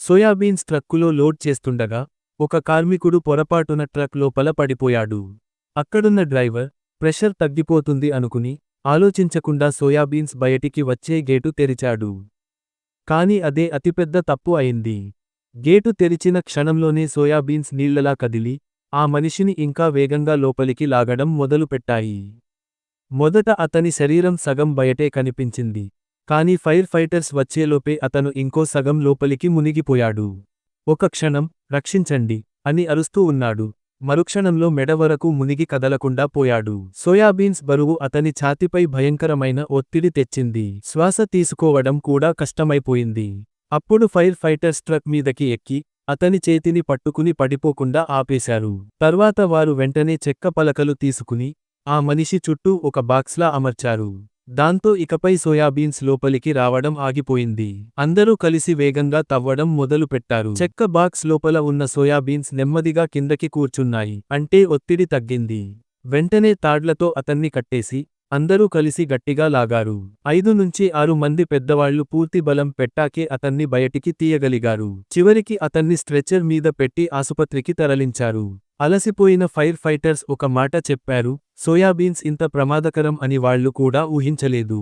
Soybeans ట్రక్కులో load చేస్తుండగా ఒక కార్మికుడు పొరపాటున ట్రక్ లోపల పడిపోయాడు. అక్కడున్న డ్రైవర్ ప్రెషర్ తగ్గిపోతుంది అనుకుని ఆలోచించకుండా సోయాబీన్స్ బయటికి వచ్చే గేటు తెరిచాడు. కాని అదే అతిపెద్ద తప్పు అయింది. గేటు తెరిచిన క్షణంలోనే సోయాబీన్స్ నీళ్లలా కదిలి ఆ మనిషిని ఇంకా వేగంగా లోపలికి లాగడం మొదలుపెట్టాయి. మొదట అతని శరీరం సగం బయటే కనిపించింది. కాని ఫైర్ ఫైటర్స్ వచ్చేలోపే అతను ఇంకో సగం లోపలికి మునిగిపోయాడు. ఒక క్షణం రక్షించండి అని అరుస్తూ ఉన్నాడు. మరుక్షణంలో మెడ వరకు మునిగి కదలకుండా పోయాడు. సోయాబీన్స్ బరువు అతని ఛాతిపై భయంకరమైన ఒత్తిడి తెచ్చింది. శ్వాస తీసుకోవడం కూడా కష్టమైపోయింది. అప్పుడు ఫైర్ ఫైటర్స్ ట్రక్ మీదకి ఎక్కి అతని చేతిని పట్టుకుని పడిపోకుండా ఆపేశారు. తర్వాత వారు వెంటనే చెక్క పలకలు తీసుకుని ఆ మనిషి చుట్టూ ఒక బాక్స్లా అమర్చారు. దాంతో ఇకపై సోయాబీన్స్ లోపలికి రావడం ఆగిపోయింది. అందరూ కలిసి వేగంగా తవ్వడం మొదలుపెట్టారు. చెక్క బాక్స్ లోపల ఉన్న సోయాబీన్స్ నెమ్మదిగా కిందకి కూర్చున్నాయి. అంటే ఒత్తిడి తగ్గింది. వెంటనే తాడ్లతో అతన్ని కట్టేసి అందరూ కలిసి గట్టిగా లాగారు. 5-6 మంది పెద్దవాళ్లు పూర్తి బలం పెట్టాకే అతన్ని బయటికి తీయగలిగారు. చివరికి అతన్ని స్ట్రెచర్ మీద పెట్టి ఆసుపత్రికి తరలించారు. అలసిపోయిన ఫైర్ ఫైటర్స్ ఒక మాట చెప్పారు, సోయాబీన్స్ ఇంత ప్రమాదకరం అని వాళ్లు కూడా ఊహించలేదు.